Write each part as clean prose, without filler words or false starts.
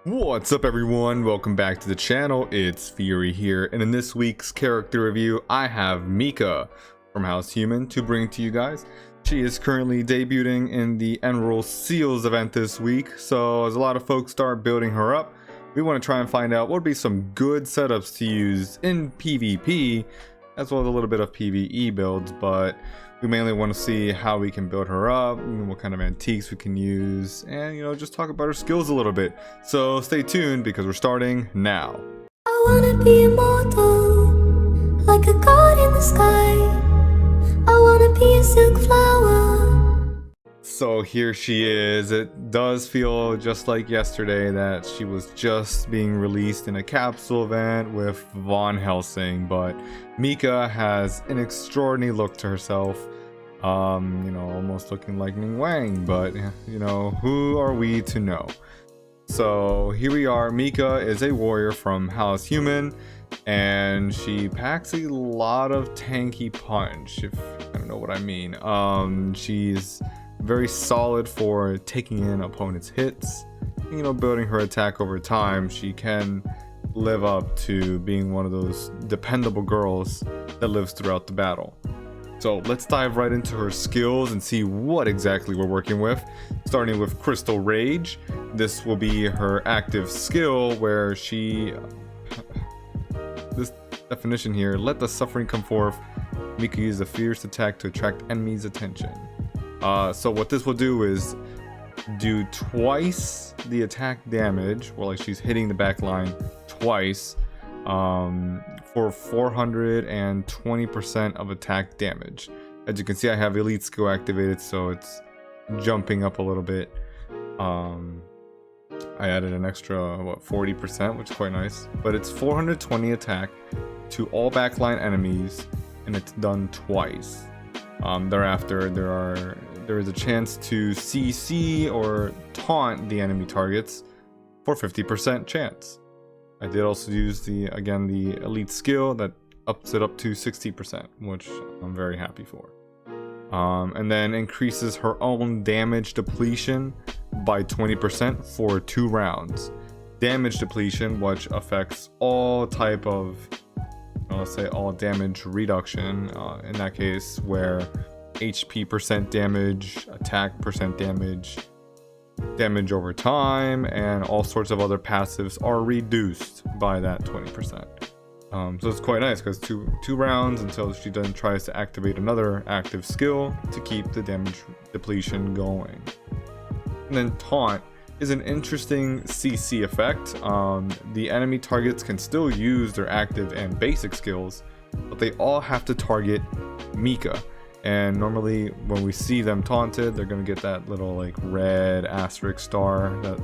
What's up everyone, welcome back to the channel. It's Fury here, and in this week's character review I have Mika from House Human to bring to you guys. She is currently debuting in the Emerald Seals event this week, so as a lot of folks start building her up, we want to try and find out what would be some good setups to use in PvP as well as a little bit of PvE builds, but we mainly want to see how we can build her up, what kind of antiques we can use, and just talk about her skills a little bit. So stay tuned because we're starting now. I wanna be immortal, like a god in the sky. I wanna be a silk flower. So here she is. It does feel just like yesterday that she was just being released in a capsule event with Von Helsing, but Mika has an extraordinary look to herself. Almost looking like Ning Wang, but who are we to know? So here we are. Mika is a warrior from House Human, and she packs a lot of tanky punch, if I don't know what I mean. She's very solid for taking in opponents' hits. Building her attack over time, she can live up to being one of those dependable girls that lives throughout the battle. So let's dive right into her skills and see what exactly we're working with. Starting with Crystal Rage. This will be her active skill where she... this definition here, let the suffering come forth. Mika uses a fierce attack to attract enemies' attention. So what this will do is do twice the attack damage, or like she's hitting the back line twice, for 420% of attack damage. As you can see, I have elite skill activated, so it's jumping up a little bit. I added an extra 40%, which is quite nice, but it's 420 attack to all backline enemies, and it's done twice. Thereafter there is a chance to CC or taunt the enemy targets for 50% chance. I did also use the elite skill that ups it up to 60%, which I'm very happy for. And then increases her own damage depletion by 20% for 2 rounds. Damage depletion, which affects all type of, let's say all damage reduction, in that case where HP percent damage, attack percent damage, damage over time, and all sorts of other passives are reduced by that 20%. So it's quite nice because two rounds until she then tries to activate another active skill to keep the damage depletion going. And then Taunt is an interesting CC effect. The enemy targets can still use their active and basic skills, but they all have to target Mika. And normally when we see them taunted, they're going to get that little like red asterisk star that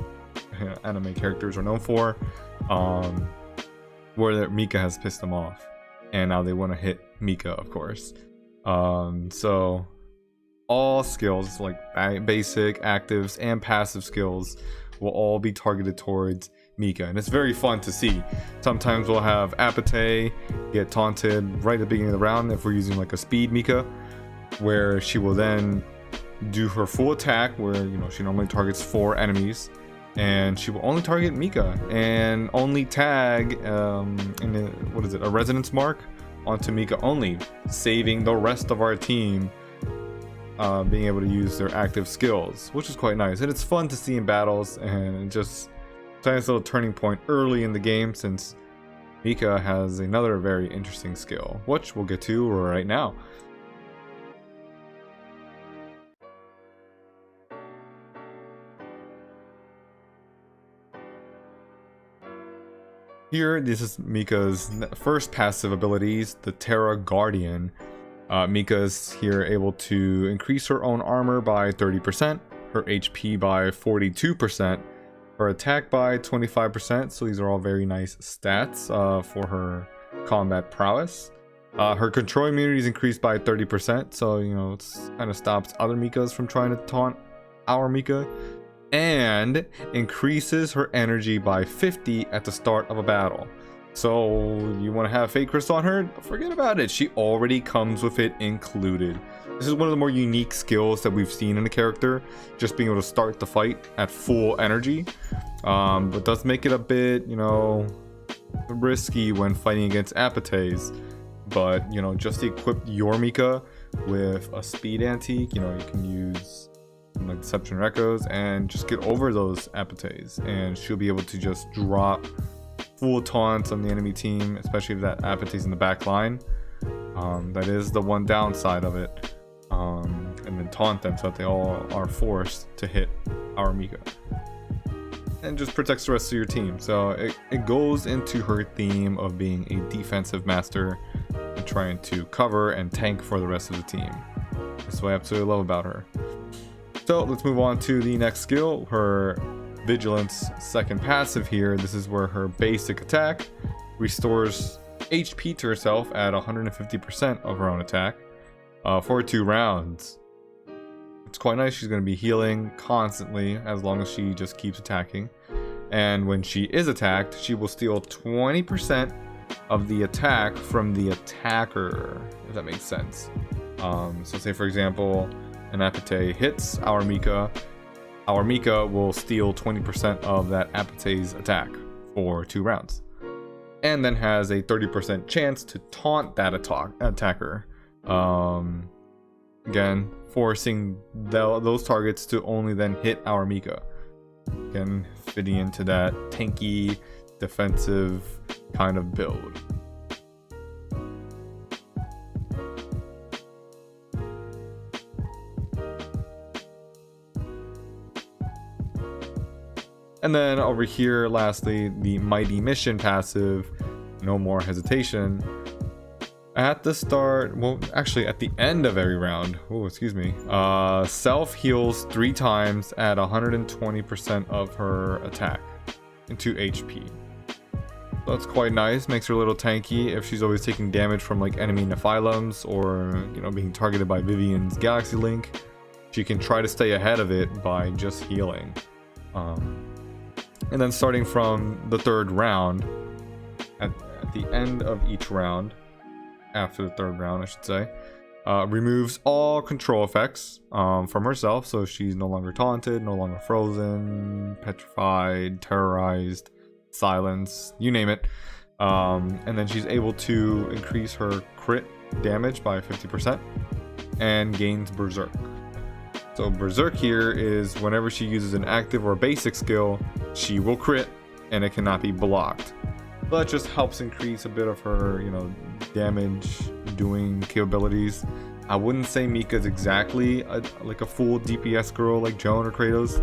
anime characters are known for, where Mika has pissed them off, and now they want to hit Mika, of course. So all skills like basic, actives, and passive skills will all be targeted towards Mika, and it's very fun to see. Sometimes we'll have Apate get taunted right at the beginning of the round if we're using like a speed Mika, where she will then do her full attack where she normally targets 4 enemies, and she will only target Mika and only tag a resonance mark onto Mika only, saving the rest of our team being able to use their active skills, which is quite nice. And it's fun to see in battles, and just a nice little turning point early in the game, since Mika has another very interesting skill, which we'll get to right now. Here, this is Mika's first passive abilities, the Terra Guardian. Mika's here able to increase her own armor by 30%, her HP by 42%, her attack by 25%, so these are all very nice stats for her combat prowess. Her control immunity is increased by 30%, so it kind of stops other Mikas from trying to taunt our Mika. And increases her energy by 50 at the start of a battle. So you want to have Fate Crystal on her? Forget about it. She already comes with it included. This is one of the more unique skills that we've seen in the character, just being able to start the fight at full energy. But does make it a bit, you know, risky when fighting against Apates. But, you know, just equip your Mika with a speed antique, you know, you can use like Deception or Echoes and just get over those Apates, and she'll be able to just drop full taunts on the enemy team, especially if that Apate's in the back line. That is the one downside of it. And then taunt them so that they all are forced to hit our Mika. And just protects the rest of your team. So it goes into her theme of being a defensive master and trying to cover and tank for the rest of the team. That's what I absolutely love about her. So let's move on to the next skill, her Vigilance second passive here. This is where her basic attack restores HP to herself at 150% of her own attack for 2 rounds. It's quite nice. She's going to be healing constantly as long as she just keeps attacking. And when she is attacked, she will steal 20% of the attack from the attacker, if that makes sense. So say for example, an Apate hits our Mika will steal 20% of that Apate's attack for 2 rounds. And then has a 30% chance to taunt that attacker. Again, forcing those targets to only then hit our Mika. Again, fitting into that tanky, defensive kind of build. And then over here, lastly, the Mighty Mission passive, no more hesitation. At the start, well, actually at the end of every round, self heals 3 times at 120% of her attack into HP. So that's quite nice, makes her a little tanky if she's always taking damage from like enemy Nephilums or, you know, being targeted by Vivian's Galaxy Link. She can try to stay ahead of it by just healing. And then starting from the 3rd round, at the end of each round, after the 3rd round I should say, removes all control effects from herself, so she's no longer taunted, no longer frozen, petrified, terrorized, silenced, you name it. And then she's able to increase her crit damage by 50% and gains Berserk. So Berserk here is whenever she uses an active or basic skill, she will crit and it cannot be blocked. So that just helps increase a bit of her, you know, damage doing capabilities. I wouldn't say Mika's exactly like a full DPS girl like Joan or Kratos.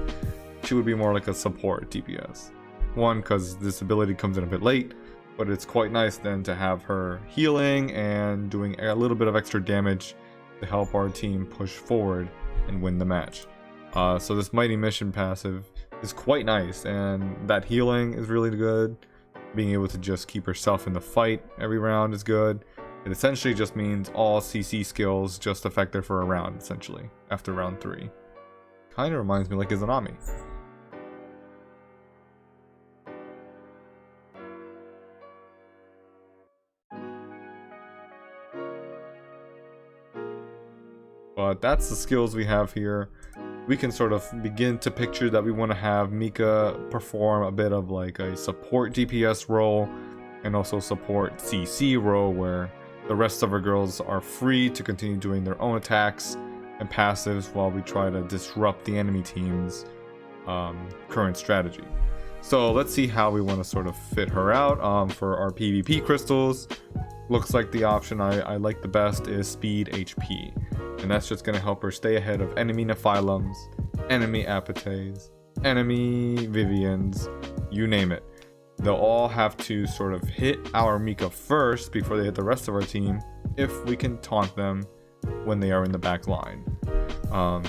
She would be more like a support DPS. One, because this ability comes in a bit late, but it's quite nice then to have her healing and doing a little bit of extra damage to help our team push forward and win the match. So this Mighty Mission passive is quite nice, and that healing is really good. Being able to just keep herself in the fight every round is good. It essentially just means all CC skills just affect her for a round, essentially, after round 3. Kind of reminds me like Izanami. But that's the skills we have here. We can sort of begin to picture that we want to have Mika perform a bit of like a support DPS role and also support CC role, where the rest of our girls are free to continue doing their own attacks and passives while we try to disrupt the enemy team's current strategy. So let's see how we want to sort of fit her out. For our PvP crystals, looks like the option I like the best is speed HP. And that's just going to help her stay ahead of enemy Nephilums, enemy Apates, enemy Vivians, you name it. They'll all have to sort of hit our Mika first before they hit the rest of our team, if we can taunt them when they are in the back line.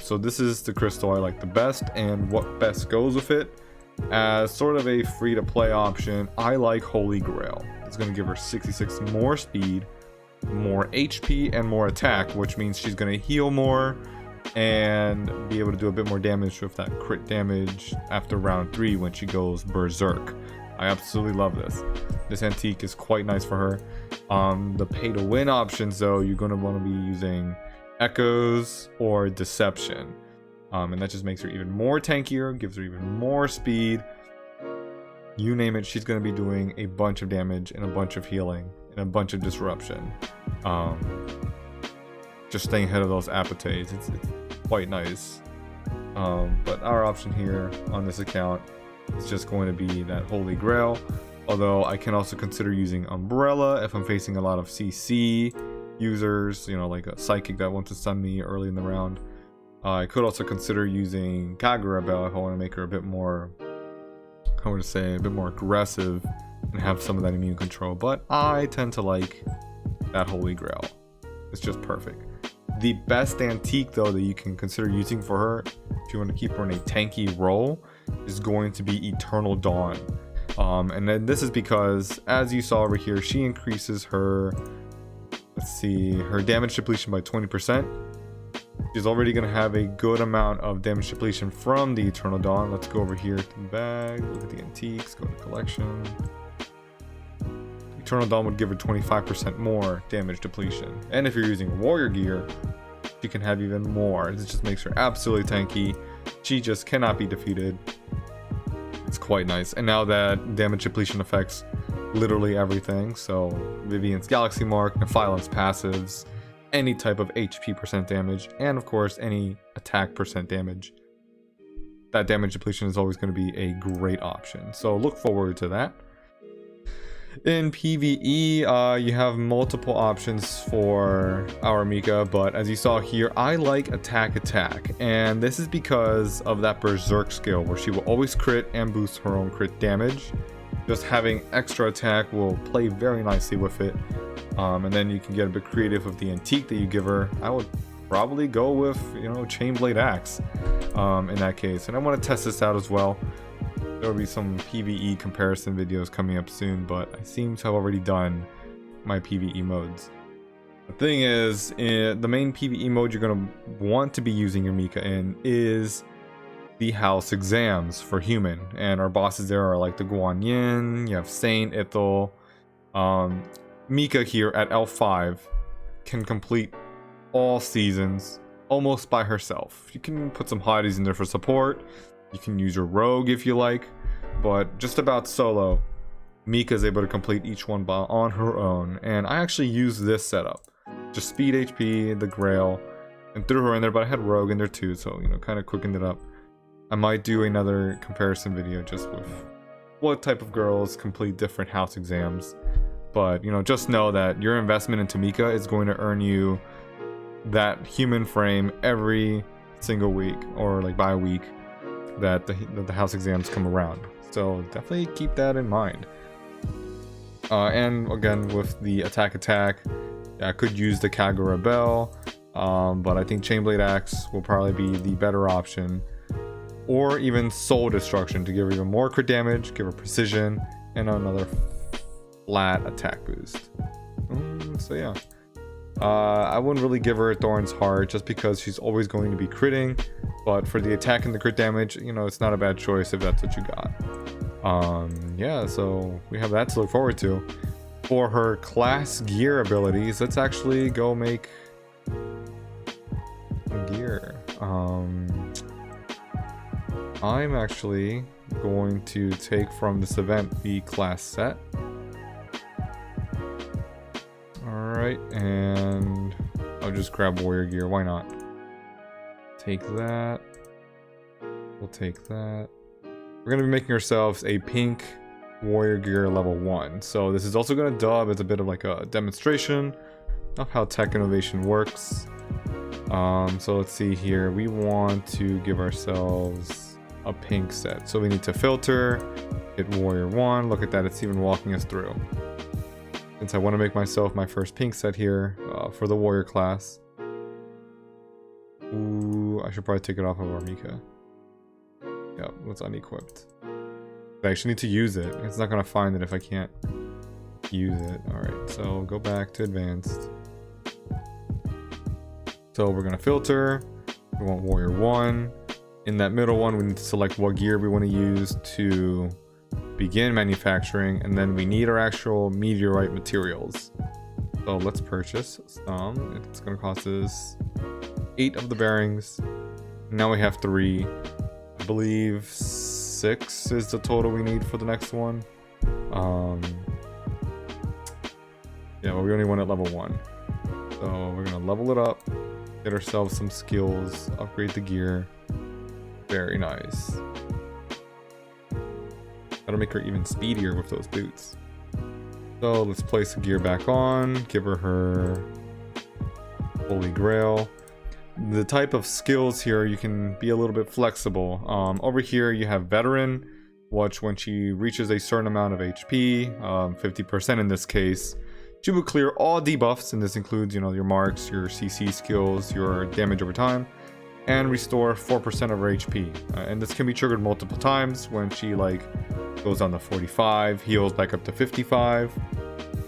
So this is the crystal I like the best, and what best goes with it. As sort of a free-to-play option, I like Holy Grail. It's going to give her 66 more speed, more HP, and more attack, which means she's going to heal more and be able to do a bit more damage with that crit damage after round 3 when she goes Berserk. I absolutely love this. This antique is quite nice for her. The pay to win options though, you're going to want to be using Echoes, or Deception. And that just makes her even more tankier, gives her even more speed. You name it, she's going to be doing a bunch of damage and a bunch of healing and a bunch of disruption. Just staying ahead of those appetites, it's quite nice. But our option here on this account is just going to be that Holy Grail. Although I can also consider using Umbrella if I'm facing a lot of CC users, you know, like a Psychic that wants to stun me early in the round. I could also consider using Kagura Bell if I want to make her a bit more, I would say, a bit more aggressive and have some of that immune control. But I tend to like that Holy Grail. It's just perfect. The best antique though that you can consider using for her, if you want to keep her in a tanky role, is going to be Eternal Dawn. And then this is because, as you saw over here, she increases her, let's see, her damage depletion by 20%. She's already going to have a good amount of damage depletion from the Eternal Dawn. Let's go over here to the bag, look at the antiques, go to collection. Eternal Dawn would give her 25% more damage depletion. And if you're using warrior gear, she can have even more. This just makes her absolutely tanky. She just cannot be defeated. It's quite nice. And now that damage depletion affects literally everything, so Vivian's Galaxy Mark, Nephilan's passives, any type of HP percent damage, and of course any attack percent damage, that damage depletion is always going to be a great option. So look forward to that. In PvE, you have multiple options for our Mika, but as you saw here, I like attack, and this is because of that Berserk skill where she will always crit and boost her own crit damage. Just having extra attack will play very nicely with it, and then you can get a bit creative with the antique that you give her. I would probably go with, you know, Chainblade Axe in that case, and I want to test this out as well. There will be some PvE comparison videos coming up soon, but I seem to have already done my PvE modes. The thing is, the main PvE mode you're going to want to be using your Mika in is the house exams for human. And our bosses there are like the Guan Yin, you have Saint, Ithil. Mika here at L5 can complete all seasons almost by herself. You can put some hotties in there for support. You can use your rogue if you like, but just about solo, Mika is able to complete each one on her own. And I actually use this setup, just speed HP, the Grail, and threw her in there, but I had rogue in there too, so, you know, kind of quickened it up. I might do another comparison video just with what type of girls complete different house exams. But, you know, just know that your investment into Mika is going to earn you that human frame every single week, or like by week, that the house exams come around. So definitely keep that in mind. And again, with the attack, I could use the Kagura Bell, but I think Chainblade Axe will probably be the better option, or even Soul Destruction to give her even more crit damage, give her precision, and another flat attack boost. So yeah, I wouldn't really give her Thorn's Heart just because she's always going to be critting. But for the attack and the crit damage, you know, it's not a bad choice if that's what you got. Yeah, so we have that to look forward to. For her class gear abilities, let's actually go make gear. I'm actually going to take from this event the class set. Alright, and I'll just grab warrior gear, why not? Take that. We'll take that. We're going to be making ourselves a pink warrior gear level 1. So this is also going to dub as a bit of like a demonstration of how tech innovation works. So let's see here. We want to give ourselves a pink set. So we need to filter, hit warrior 1. Look at that, it's even walking us through. Since I want to make myself my first pink set here for the warrior class. Ooh, I should probably take it off of our Mika. Yep, it's unequipped. I actually need to use it. It's not going to find it if I can't use it. Alright, so go back to advanced. So we're going to filter. We want warrior 1. In that middle one, we need to select what gear we want to use to begin manufacturing. And then we need our actual meteorite materials. So let's purchase some. It's going to cost us 8 of the bearings. Now we have 3. I believe 6 is the total we need for the next one. Yeah, but we only went at level 1. So we're gonna level it up, get ourselves some skills, upgrade the gear. Very nice. That'll make her even speedier with those boots. So let's place the gear back on, give her Holy Grail. The type of skills here, you can be a little bit flexible. Over here you have Veteran, which when she reaches a certain amount of HP, 50% in this case, she will clear all debuffs, and this includes, you know, your marks, your CC skills, your damage over time, and restore 4% of her HP. And this can be triggered multiple times when she like goes down to 45, heals back up to 55.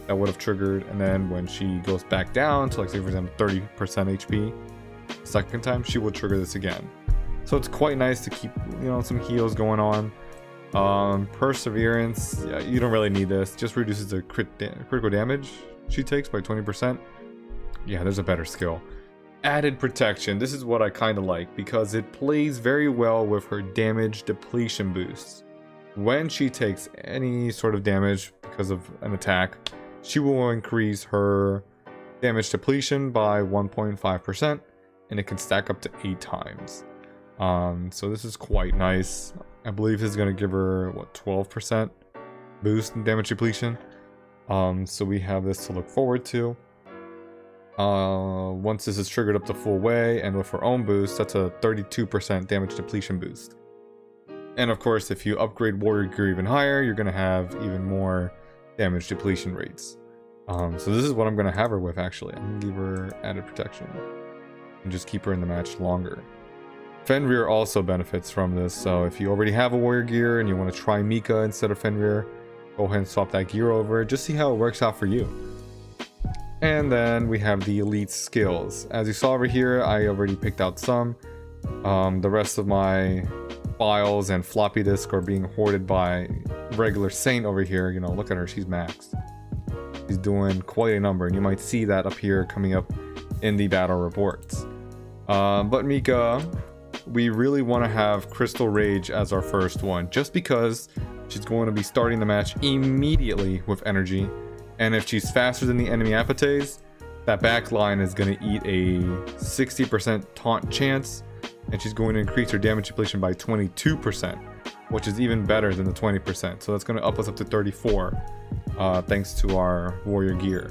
That would have triggered, and then when she goes back down to, like, say for example 30% HP, second time she will trigger this again. So it's quite nice to keep, you know, some heals going on. Perseverance, yeah, you don't really need this. Just reduces the critical damage she takes by 20%. Yeah, there's a better skill. Added protection. This is what I kind of like because it plays very well with her damage depletion boosts. When she takes any sort of damage because of an attack, she will increase her damage depletion by 1.5%, and it can stack up to 8 times. So this is quite nice. I believe this is going to give her, what, 12% boost in damage depletion. So we have this to look forward to. Once this is triggered up the full way and with her own boost, that's a 32% damage depletion boost. And of course, if you upgrade Warrior Gear even higher, you're going to have even more damage depletion rates. So this is what I'm going to have her with, actually. I'm going to give her added protection and just keep her in the match longer. Fenrir also benefits from this, so if you already have a Warrior Gear and you want to try Mika instead of Fenrir, go ahead and swap that gear over, just see how it works out for you. And then we have the elite skills. As you saw over here, I already picked out some. The rest of my files and floppy disk are being hoarded by regular Saint over here. You know, look at her, she's maxed. She's doing quite a number, and you might see that up here coming up in the battle reports. But Mika, we really want to have Crystal Rage as our first one, just because she's going to be starting the match immediately with energy, and if she's faster than the enemy Apates, that back line is going to eat a 60% taunt chance, and she's going to increase her damage depletion by 22%, which is even better than the 20%. So that's going to up us up to 34, thanks to our Warrior Gear.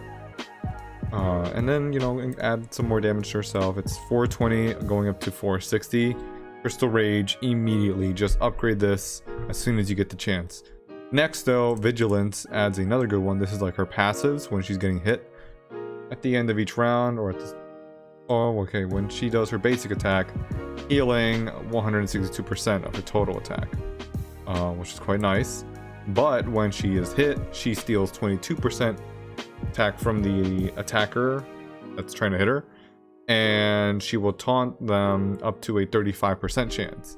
And then, you know, add some more damage to herself. It's 420 going up to 460. Crystal Rage immediately. Just upgrade this as soon as you get the chance. Next, though, Vigilance adds another good one. This is like her passives when she's getting hit at the end of each round, or at the... Oh, okay, when she does her basic attack, healing 162% of her total attack, which is quite nice. But when she is hit, she steals 22% attack from the attacker that's trying to hit her, and she will taunt them up to a 35% chance,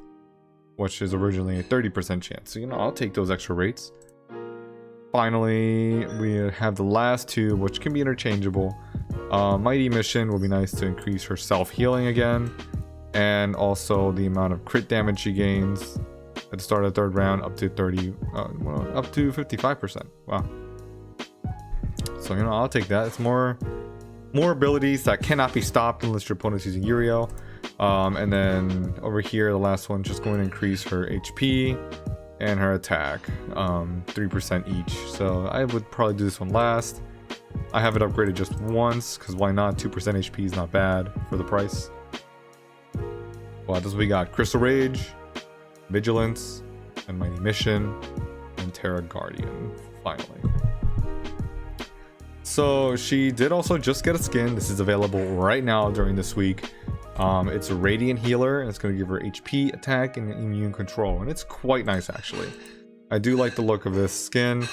which is originally a 30% chance. So, you know, I'll take those extra rates. Finally, we have the last two, which can be interchangeable. Mighty Mission will be nice to increase her self-healing again, and also the amount of crit damage she gains at the start of the third round up to 55%. Wow. So, you know, I'll take that. It's more abilities that cannot be stopped unless your opponent's using Uriel. And then over here, the last one, just going to increase her HP and her attack, 3% each. So I would probably do this one last. I have it upgraded just once, because why not? 2% HP is not bad for the price. Well, this is what we got. Crystal Rage, Vigilance, and Mighty Mission, and Terra Guardian, finally. So she did also just get a skin. This is available right now during this week. It's a Radiant Healer, and it's going to give her HP, attack, and immune control. And it's quite nice, actually. I do like the look of this skin.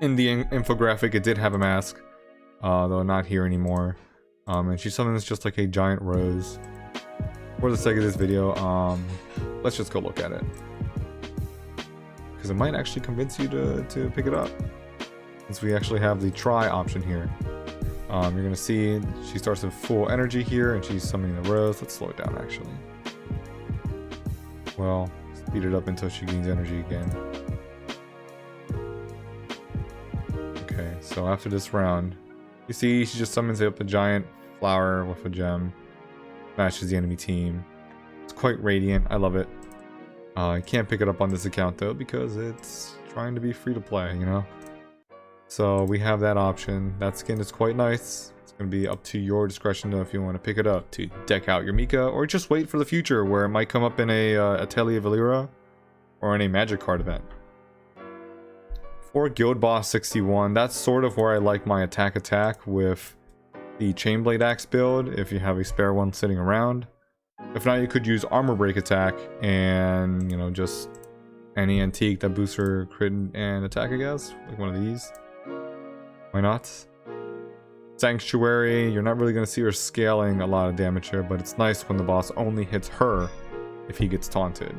In the infographic, it did have a mask, though not here anymore. And she's something that's just like a giant rose. For the sake of this video, let's just go look at it, because it might actually convince you to pick it up, since we actually have the try option here. You're gonna see she starts with full energy here, and she's summoning the rose. Let's slow it down, actually. Well, speed it up until she gains energy again. Okay, so after this round, you see she just summons up a giant flower with a gem, matches the enemy team. It's quite radiant. I love it. I can't pick it up on this account though because it's trying to be free to play, you know. So we have that option. That skin is quite nice. It's going to be up to your discretion though if you want to pick it up to deck out your Mika, or just wait for the future where it might come up in a Atelier Valera or in a Magic card event. For Guild Boss 61, that's sort of where I like my attack with the Chainblade Axe build if you have a spare one sitting around. If not, you could use Armor Break attack and, you know, just any antique that boosts her crit and attack, I guess. Like one of these. Why not? Sanctuary, you're not really going to see her scaling a lot of damage here, but it's nice when the boss only hits her if he gets taunted.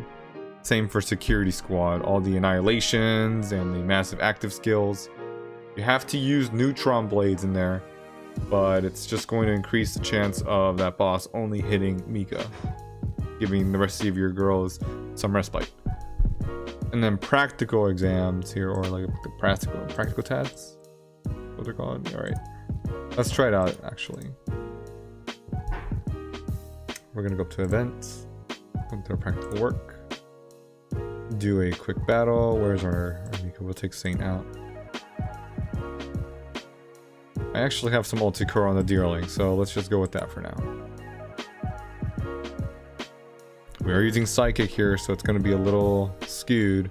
Same for Security Squad, all the annihilations and the massive active skills. You have to use neutron blades in there, but it's just going to increase the chance of that boss only hitting Mika, giving the rest of your girls some respite. And then practical exams here, or like the practical tests, what they're called. All right, let's try it out. Actually, we're gonna go up to events, come to our practical work, do a quick battle. Where's our Mika? We'll take Saint out. I actually have some multi-core on the Deerling, so let's just go with that for now. We are using Psychic here, so it's going to be a little skewed.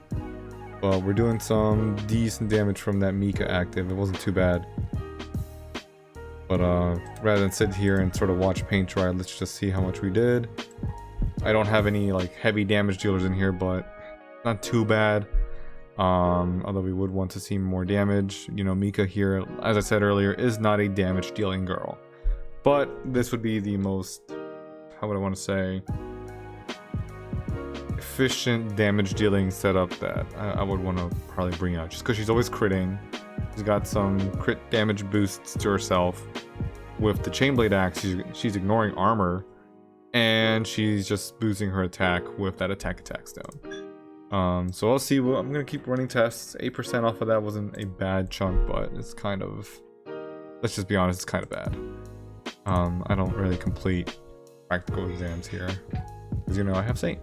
But we're doing some decent damage from that Mika active. It wasn't too bad. But rather than sit here and sort of watch paint dry, let's just see how much we did. I don't have any like heavy damage dealers in here, but not too bad. Although we would want to see more damage. You know, Mika here, as I said earlier, is not a damage dealing girl, but this would be the most, how would I want to say, efficient damage dealing setup that I would want to probably bring out, just because she's always critting. She's got some crit damage boosts to herself. With the Chainblade Axe, she's ignoring armor, and she's just boosting her attack with that attack stone. So I'll see. Well, I'm gonna keep running tests. 8% off of that wasn't a bad chunk, but it's kind of, let's just be honest, it's kind of bad. I don't really complete practical exams here because, you know, I have Saint.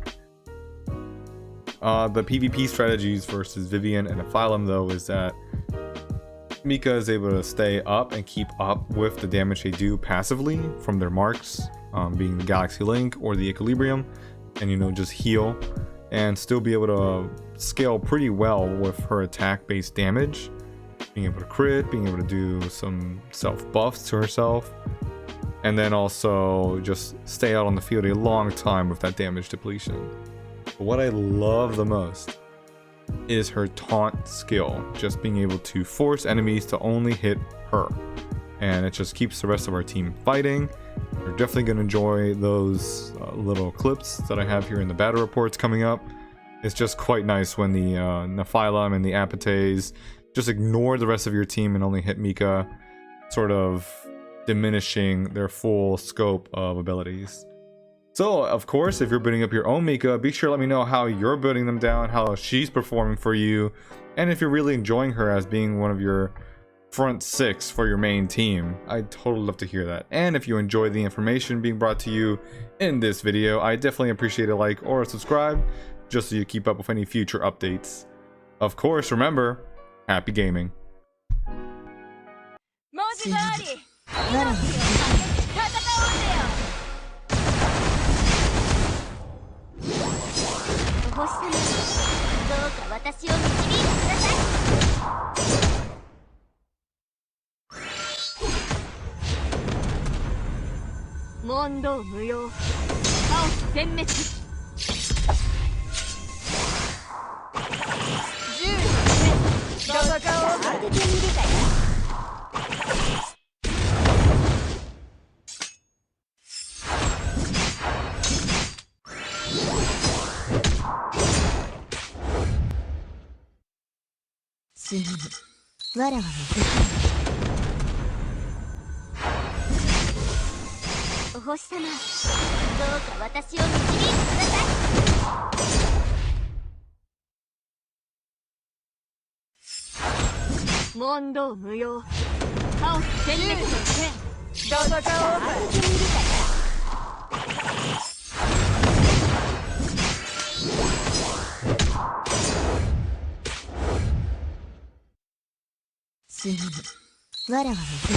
The PvP strategies versus Vivian and Phylum though is that Mika is able to stay up and keep up with the damage they do passively from their marks, being the Galaxy Link or the Equilibrium, and, you know, just heal and still be able to scale pretty well with her attack based damage, being able to crit, being able to do some self buffs to herself, and then also just stay out on the field a long time with that damage depletion. But what I love the most is her taunt skill, just being able to force enemies to only hit her, and it just keeps the rest of our team fighting. You're definitely going to enjoy those little clips that I have here in the battle reports coming up. It's just quite nice when the Nephilim and the Apates just ignore the rest of your team and only hit Mika, sort of diminishing their full scope of abilities. So, of course, if you're building up your own Mika, be sure to let me know how you're building them down, how she's performing for you, and if you're really enjoying her as being one of your front six for your main team. I'd totally love to hear that. And if you enjoy the information being brought to you in this video, I definitely appreciate a like or a subscribe, just so you keep up with any future updates. Of course, remember, happy gaming. 星様、どうか私を導いてください。問答無用。カオス殲滅の剣。どうぞ当ててみるかよ。すぐにわらわを受け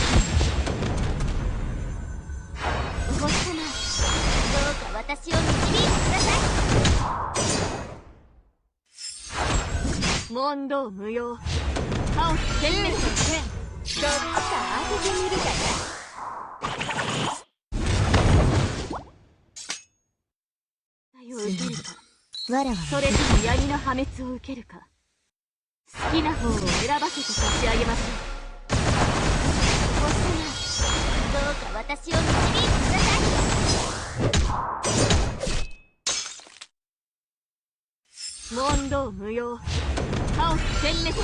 お星様、どうか私を導いてください。問答無用。カオス殲滅の剣。どっちか当ててみるかよ。を受けるか、わらわそれとも闇の破滅を受けるか、好きな方を選ばせて差し上げましょう。お星様、どうか私を導いてください。問答無用。カオス殲滅。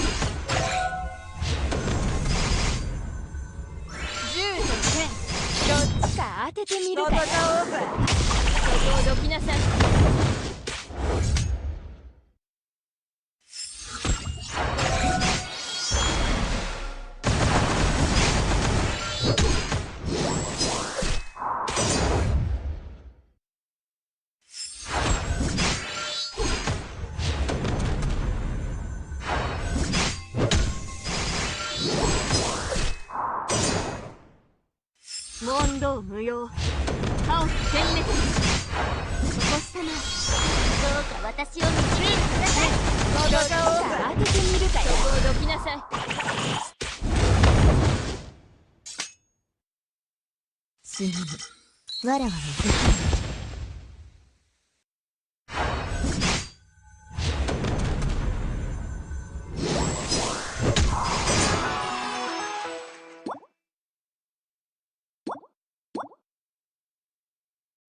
銃と剣、どっちか当ててみるかよ。そこをどきなさい。問答無用。カオス殲滅。お星様、どうか私を導いてください。どうぞ当ててみるかよ。そこをどきなさい。すぐにわらわを受け